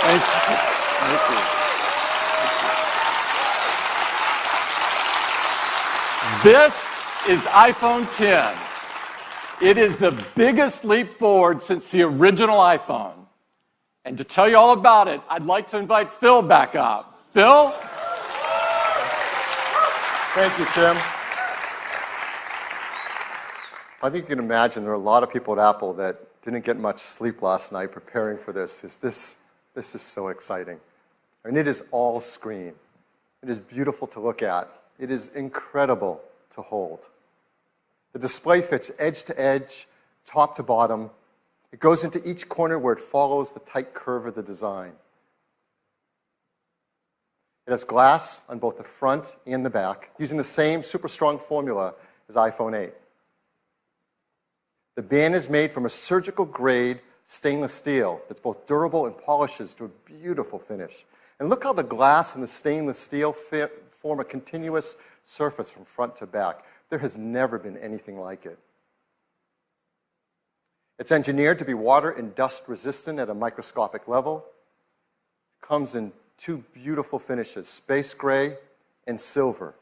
Thank you. Thank you. This is iPhone 10. It is the biggest leap forward since the original iPhone. And to tell you all about it, I'd like to invite Phil back up. Phil? Thank you, Tim. I think you can imagine there are a lot of people at Apple that didn't get much sleep last night preparing for this. This is so exciting. I mean, it is all screen. It is beautiful to look at. It is incredible to hold. The display fits edge to edge, top to bottom. It goes into each corner where it follows the tight curve of the design. It has glass on both the front and the back, using the same super strong formula as iPhone 8. The band is made from a surgical grade stainless steel that's both durable and polishes to a beautiful finish. And look how the glass and the stainless steel form a continuous surface from front to back. There has never been anything like it. It's engineered to be water and dust resistant at a microscopic level. It comes in two beautiful finishes, space gray and silver.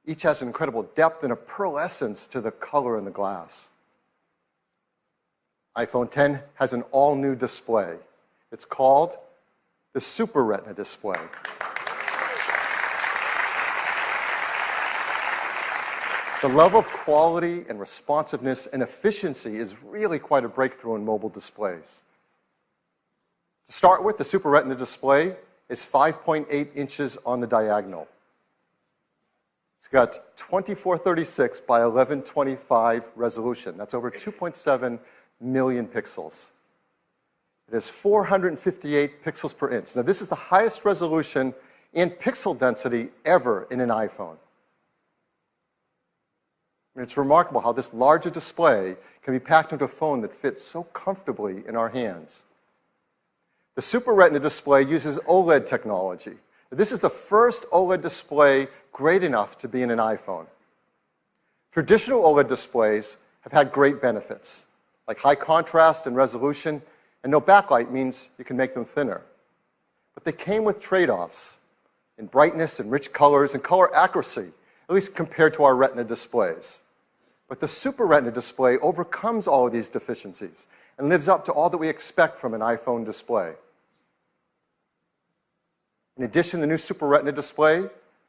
Each has an incredible depth and a pearlescence to the color in the glass. iPhone 10 has an all-new display. It's called the Super Retina display. The level of quality and responsiveness and efficiency is really quite a breakthrough in mobile displays. To start with, the Super Retina display is 5.8 inches on the diagonal. It's got 2436 by 1125 resolution. That's over 2.7 million pixels. It has 458 pixels per inch. Now, this is the highest resolution and pixel density ever in an iPhone. And it's remarkable how this larger display can be packed into a phone that fits so comfortably in our hands. The Super Retina display uses OLED technology. This is the first OLED display great enough to be in an iPhone. Traditional OLED displays have had great benefits, like high contrast and resolution, and no backlight means you can make them thinner. But they came with trade-offs in brightness and rich colors and color accuracy, at least compared to our Retina displays. But the Super Retina display overcomes all of these deficiencies and lives up to all that we expect from an iPhone display. In addition, the new Super Retina display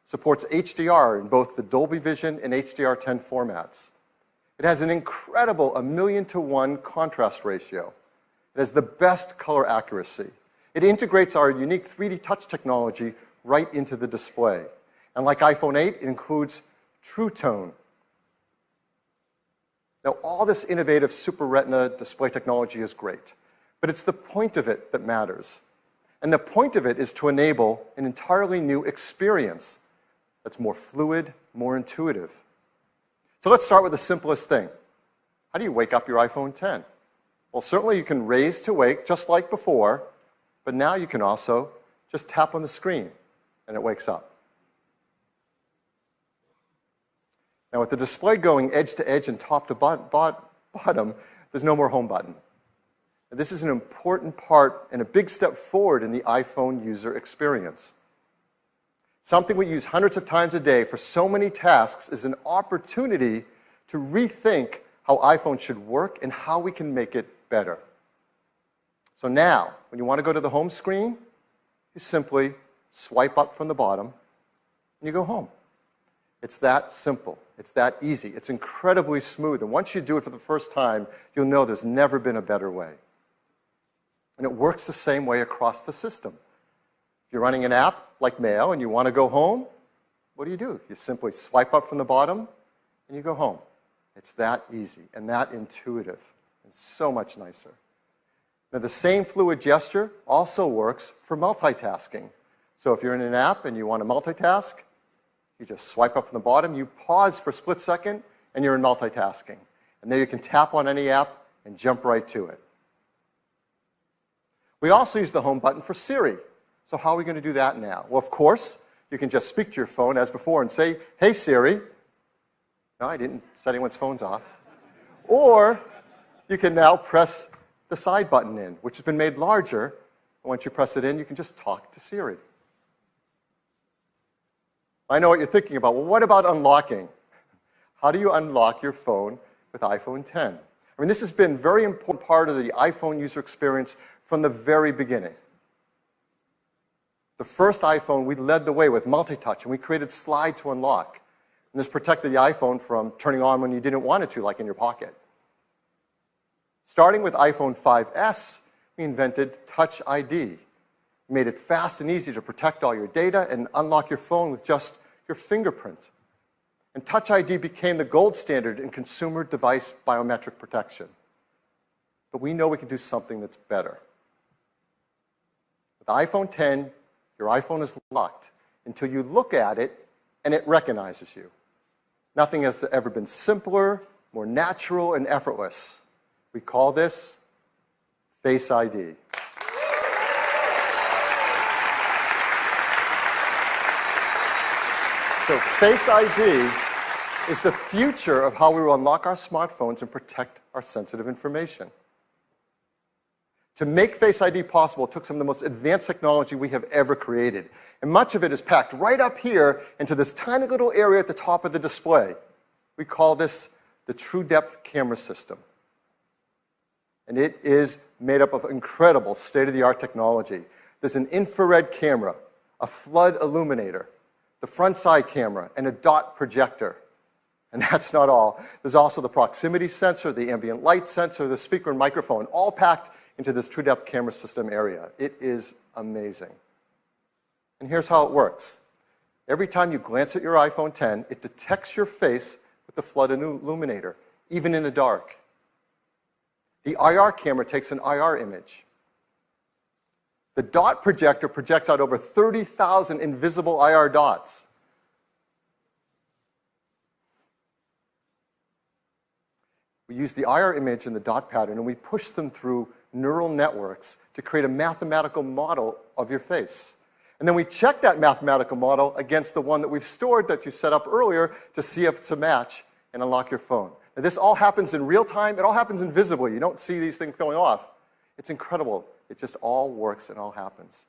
supports HDR in both the Dolby Vision and HDR10 formats. It has an incredible 1,000,000-to-1 contrast ratio. It has the best color accuracy. It integrates our unique 3D touch technology right into the display. And like iPhone 8, it includes True Tone. Now, all this innovative Super Retina display technology is great, but it's the point of it that matters. And the point of it is to enable an entirely new experience that's more fluid, more intuitive. So let's start with the simplest thing. How do you wake up your iPhone 10? Well, certainly you can raise to wake just like before, but now you can also just tap on the screen and it wakes up. Now, with the display going edge to edge and top to bottom, there's no more home button. And this is an important part and a big step forward in the iPhone user experience. Something we use hundreds of times a day for so many tasks is an opportunity to rethink how iPhone should work and how we can make it better. So now, when you want to go to the home screen, you simply swipe up from the bottom and you go home. It's that simple. It's that easy. It's incredibly smooth. And once you do it for the first time, you'll know there's never been a better way. And it works the same way across the system. If you're running an app like Mail and you want to go home, what do? You simply swipe up from the bottom and you go home. It's that easy and that intuitive and so much nicer. Now, the same fluid gesture also works for multitasking. So if you're in an app and you want to multitask, you just swipe up from the bottom, you pause for a split second, and you're in multitasking. And then you can tap on any app and jump right to it. We also use the home button for Siri. So how are we going to do that now? Well, of course, you can just speak to your phone as before and say, "Hey, Siri." No, I didn't set anyone's phones off. Or you can now press the side button in, which has been made larger Once you press it in, you can just talk to Siri. I know what you're thinking about. Well, what about unlocking? How do you unlock your phone with iPhone 10? I mean, this has been a very important part of the iPhone user experience from the very beginning. The first iPhone, we led the way with multi-touch, and we created slide to unlock. And this protected the iPhone from turning on when you didn't want it to, like in your pocket. Starting with iPhone 5S, we invented Touch ID. We made it fast and easy to protect all your data and unlock your phone with just your fingerprint. And Touch ID became the gold standard in consumer device biometric protection. But we know we can do something that's better. With iPhone 10, your iPhone is locked until you look at it and it recognizes you. Nothing has ever been simpler, more natural, and effortless. We call this Face ID. So Face ID is the future of how we will unlock our smartphones and protect our sensitive information. To make Face ID possible, it took some of the most advanced technology we have ever created. And much of it is packed right up here into this tiny little area at the top of the display. We call this the True Depth Camera System. And it is made up of incredible state-of-the-art technology. There's an infrared camera, a flood illuminator, the front side camera, and a dot projector. And that's not all. There's also the proximity sensor, the ambient light sensor, the speaker and microphone, all packed into this True Depth Camera System area. It is amazing. And here's how it works. Every time you glance at your iPhone 10, it detects your face with the flood illuminator, even in the dark. The IR camera takes an IR image. The dot projector projects out over 30,000 invisible IR dots. We use the IR image and the dot pattern, and we push them through neural networks to create a mathematical model of your face. And then we check that mathematical model against the one that we've stored that you set up earlier to see if it's a match and unlock your phone. Now, this all happens in real time. It all happens invisibly. You don't see these things going off. It's incredible. It just all works and all happens.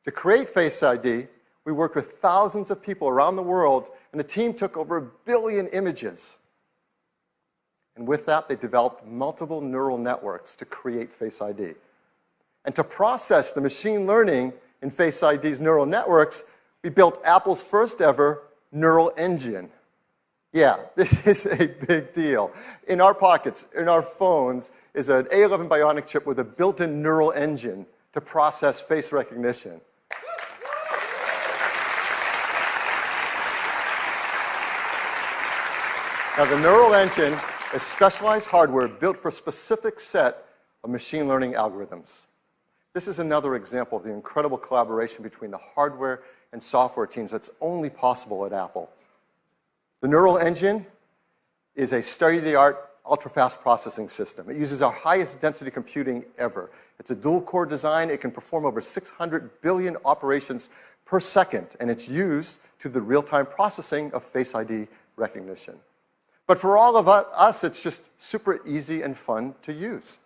To create Face ID, we worked with thousands of people around the world, and the team took over 1 billion images. And with that, they developed multiple neural networks to create Face ID. And to process the machine learning in Face ID's neural networks, we built Apple's first ever neural engine. Yeah, this is a big deal. In our pockets, in our phones, is an A11 Bionic chip with a built-in neural engine to process face recognition. Now, the neural engine is specialized hardware built for a specific set of machine learning algorithms. This is another example of the incredible collaboration between the hardware and software teams that's only possible at Apple. The neural engine is a state-of-the-art, ultra-fast processing system. It uses our highest density computing ever. It's a dual-core design. It can perform over 600 billion operations per second, and it's used to the real-time processing of Face ID recognition. But for all of us, it's just super easy and fun to use.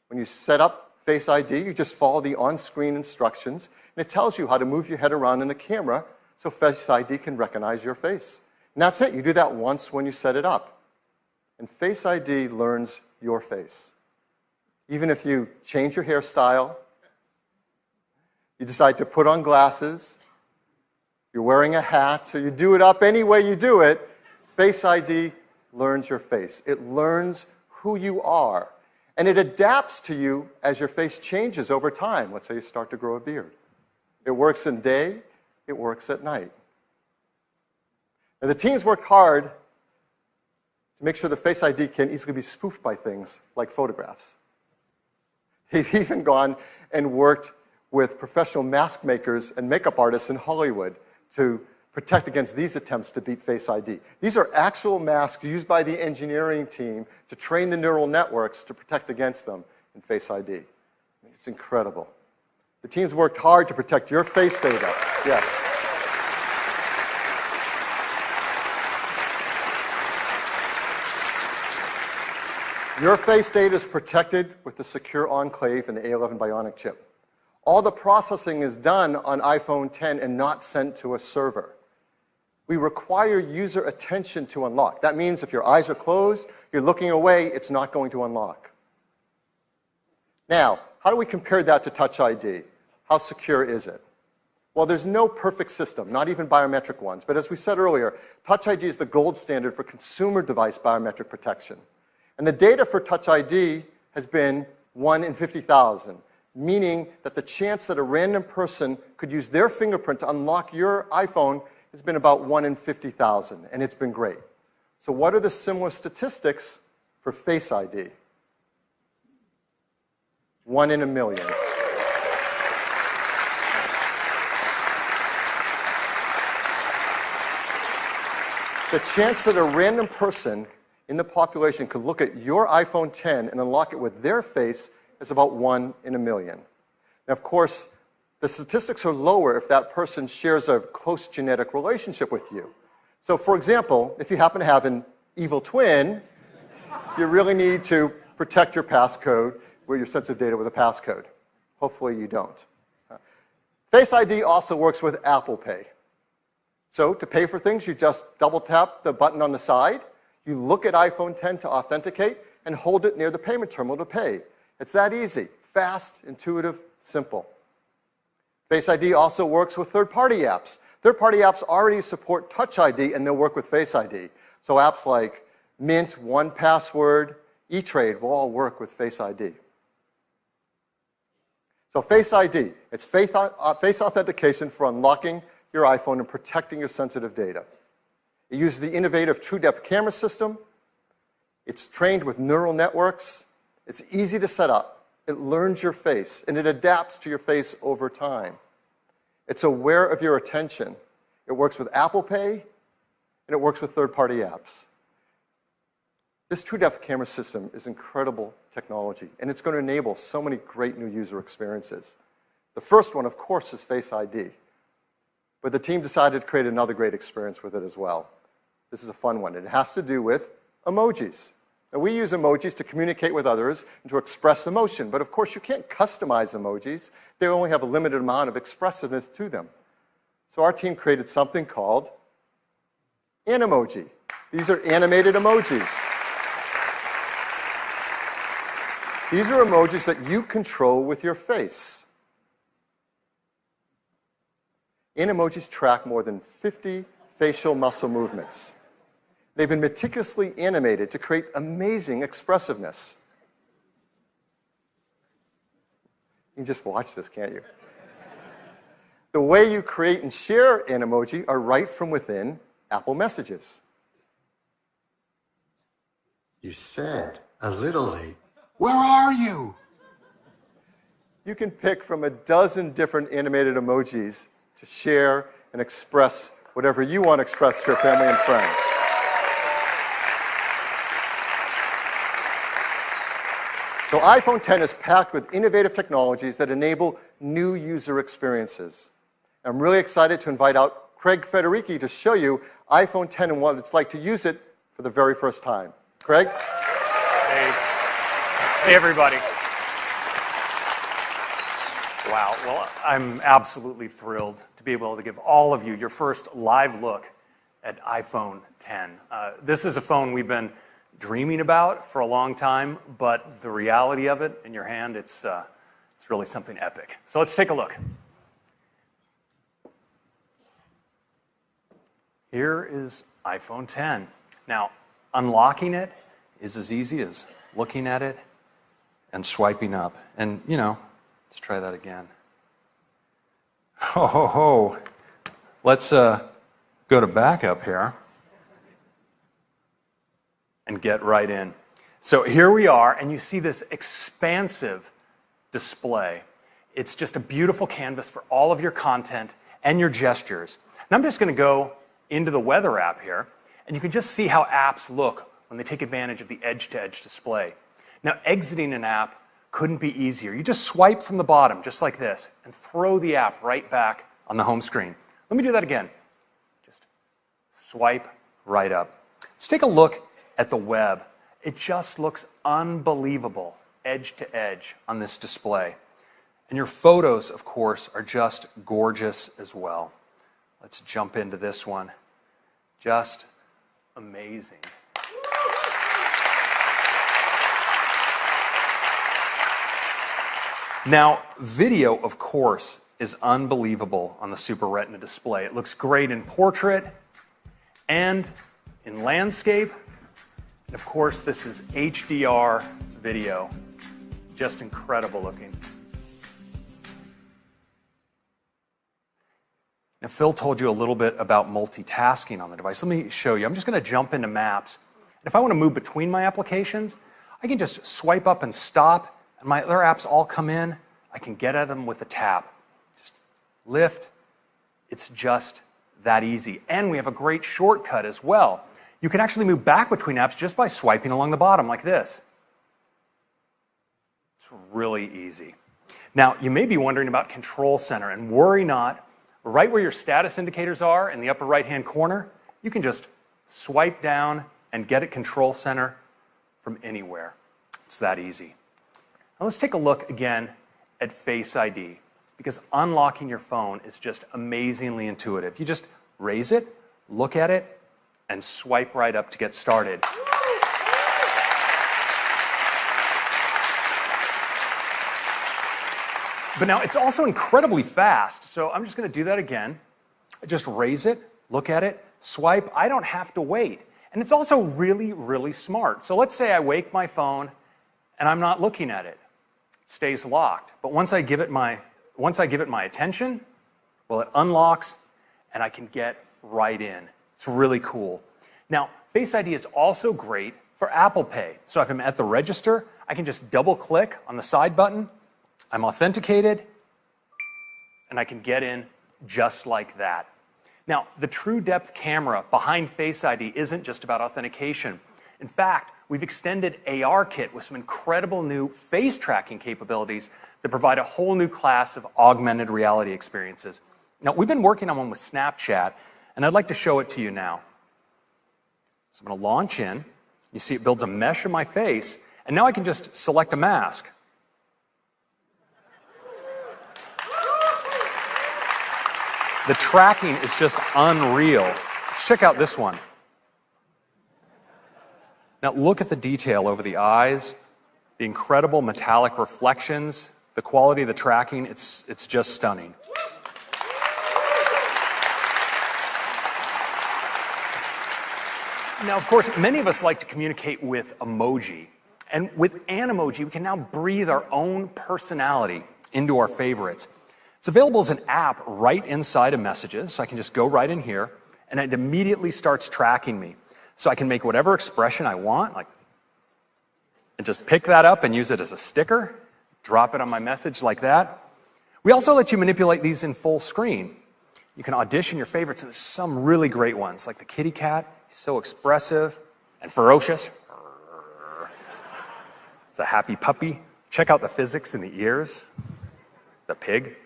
When you set up Face ID, you just follow the on-screen instructions, and it tells you how to move your head around in the camera so Face ID can recognize your face. And that's it. You do that once when you set it up. And Face ID learns your face. Even if you change your hairstyle, you decide to put on glasses, you're wearing a hat, so you do it up any way you do it, Face ID learns your face. It learns who you are. And it adapts to you as your face changes over time. Let's say you start to grow a beard. It works in day, it works at night. And the teams worked hard to make sure the Face ID can easily be spoofed by things like photographs. They've even gone and worked with professional mask makers and makeup artists in Hollywood to protect against these attempts to beat Face ID. These are actual masks used by the engineering team to train the neural networks to protect against them in Face ID. It's incredible. The teams worked hard to protect your face data. Yes. Your face data is protected with the secure enclave in the A11 Bionic chip. All the processing is done on iPhone X and not sent to a server. We require user attention to unlock. That means if your eyes are closed, you're looking away, it's not going to unlock. Now, how do we compare that to Touch ID? How secure is it? Well, there's no perfect system, not even biometric ones. But as we said earlier, Touch ID is the gold standard for consumer device biometric protection. And the data for Touch ID has been 1 in 50,000, meaning that the chance that a random person could use their fingerprint to unlock your iPhone has been about 1 in 50,000, and it's been great. So what are the similar statistics for Face ID? 1 in a million. The chance that a random person in the population could look at your iPhone X and unlock it with their face is about 1 in a million. Now, of course, the statistics are lower if that person shares a close genetic relationship with you. So, for example, if you happen to have an evil twin, you really need to protect your passcode, where your sensitive data with a passcode. Hopefully you don't. Face ID also works with Apple Pay. So to pay for things, you just double tap the button on the side, you look at iPhone X to authenticate, and hold it near the payment terminal to pay. It's that easy, fast, intuitive, simple. Face ID also works with third-party apps. Third-party apps already support Touch ID, and they'll work with Face ID. So apps like Mint, 1Password, eTrade will all work with Face ID. So Face ID, it's face authentication for unlocking your iPhone and protecting your sensitive data. It uses the innovative TrueDepth camera system. It's trained with neural networks. It's easy to set up. It learns your face, and it adapts to your face over time. It's aware of your attention. It works with Apple Pay, and it works with third-party apps. This TrueDepth camera system is incredible technology, and it's going to enable so many great new user experiences. The first one, of course, is Face ID. But the team decided to create another great experience with it as well. This is a fun one. It has to do with emojis. Now, we use emojis to communicate with others and to express emotion. But of course, you can't customize emojis. They only have a limited amount of expressiveness to them. So our team created something called Animoji. These are animated emojis. These are emojis that you control with your face. Animojis track more than 50 facial muscle movements. They've been meticulously animated to create amazing expressiveness. You can just watch this, can't you? The way you create and share Animoji are right from within Apple Messages. You said a little late. Where are you? You can pick from a dozen different animated emojis to share and express whatever you want to express to your family and friends. So iPhone X is packed with innovative technologies that enable new user experiences. I'm really excited to invite out Craig Federici to show you iPhone X and what it's like to use it for the very first time. Craig? Hey everybody. Wow, well, I'm absolutely thrilled to be able to give all of you your first live look at iPhone X. This is a phone we've been dreaming about for a long time, but the reality of it in your hand, it's really something epic. So let's take a look. Here is iPhone X. Now, unlocking it is as easy as looking at it and swiping up. And, you know, let's try that again. Ho, ho, ho. Let's go to backup here and get right in. So here we are, and you see this expansive display. It's just a beautiful canvas for all of your content and your gestures. And I'm just going to go into the weather app here, and you can just see how apps look when they take advantage of the edge-to-edge display. Now, exiting an app couldn't be easier. You just swipe from the bottom, just like this, and throw the app right back on the home screen. Let me do that again. Just swipe right up. Let's take a look at the web. It just looks unbelievable, edge to edge on this display. And your photos, of course, are just gorgeous as well. Let's jump into this one. Just amazing. Now, video, of course, is unbelievable on the Super Retina display. It looks great in portrait and in landscape. And of course, this is HDR video. Just incredible looking. Now, Phil told you a little bit about multitasking on the device. Let me show you. I'm just going to jump into Maps. And if I want to move between my applications, I can just swipe up and stop, and my other apps all come in. I can get at them with a tap. Just lift. It's just that easy. And we have a great shortcut as well. You can actually move back between apps just by swiping along the bottom like this. It's really easy. Now, you may be wondering about Control Center, and worry not. Right where your status indicators are in the upper right-hand corner, you can just swipe down and get at Control Center from anywhere. It's that easy. Now let's take a look again at Face ID, because unlocking your phone is just amazingly intuitive. You just raise it, look at it, and swipe right up to get started. But now it's also incredibly fast, so I'm just going to do that again. Just raise it, look at it, swipe. I don't have to wait. And it's also really, really smart. So let's say I wake my phone and I'm not looking at it. It stays locked. But once I give it my attention, well, it unlocks and I can get right in. It's really cool. Now, Face ID is also great for Apple Pay. So if I'm at the register, I can just double click on the side button. I'm authenticated, and I can get in just like that. Now, the true depth camera behind Face ID isn't just about authentication. In fact, we've extended ARKit with some incredible new face tracking capabilities that provide a whole new class of augmented reality experiences. Now, we've been working on one with Snapchat, and I'd like to show it to you now. So I'm going to launch in. You see it builds a mesh of my face, and now I can just select a mask. The tracking is just unreal. Let's check out this one. Now look at the detail over the eyes, the incredible metallic reflections, the quality of the tracking, it's just stunning. Now, of course, many of us like to communicate with emoji. And with Animoji, we can now breathe our own personality into our favorites. It's available as an app right inside of Messages, so I can just go right in here, and it immediately starts tracking me. So I can make whatever expression I want, and just pick that up and use it as a sticker, drop it on my message like that. We also let you manipulate these in full screen. You can audition your favorites, and there's some really great ones, like the kitty cat. He's so expressive and ferocious. It's a happy puppy. Check out the physics in the ears. The pig.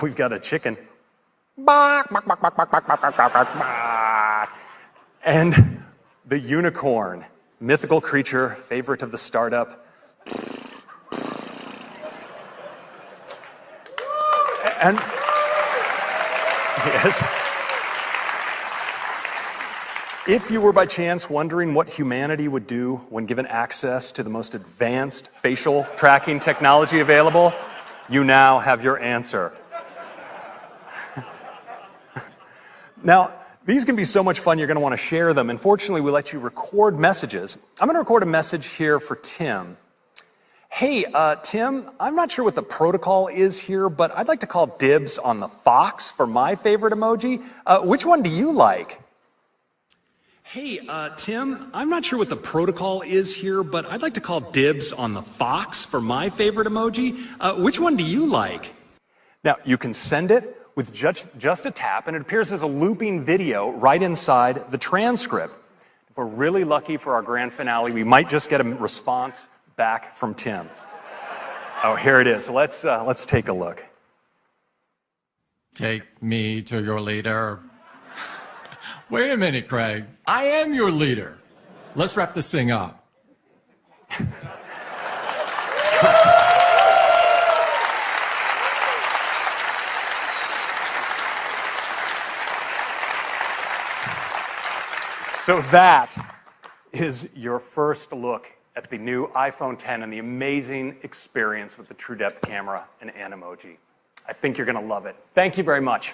We've got a chicken. And the unicorn, mythical creature, favorite of the startup. And yes. If you were by chance wondering what humanity would do when given access to the most advanced facial tracking technology available, you now have your answer. Now, these can be so much fun, you're going to want to share them. And fortunately, we let you record messages. I'm going to record a message here for Tim. Hey, Tim, I'm not sure what the protocol is here, but I'd like to call dibs on the fox for my favorite emoji. Which one do you like? Hey, Tim, I'm not sure what the protocol is here, but I'd like to call dibs on the fox for my favorite emoji. Which one do you like? Now, you can send it with just a tap, and it appears as a looping video right inside the transcript. If we're really lucky for our grand finale, we might just get a response back from Tim. Oh, here it is. Let's take a look. Take me to your leader. Wait a minute, Craig. I am your leader. Let's wrap this thing up. So that is your first look at the new iPhone 10 and the amazing experience with the True Depth camera and Animoji. I think you're going to love it. Thank you very much.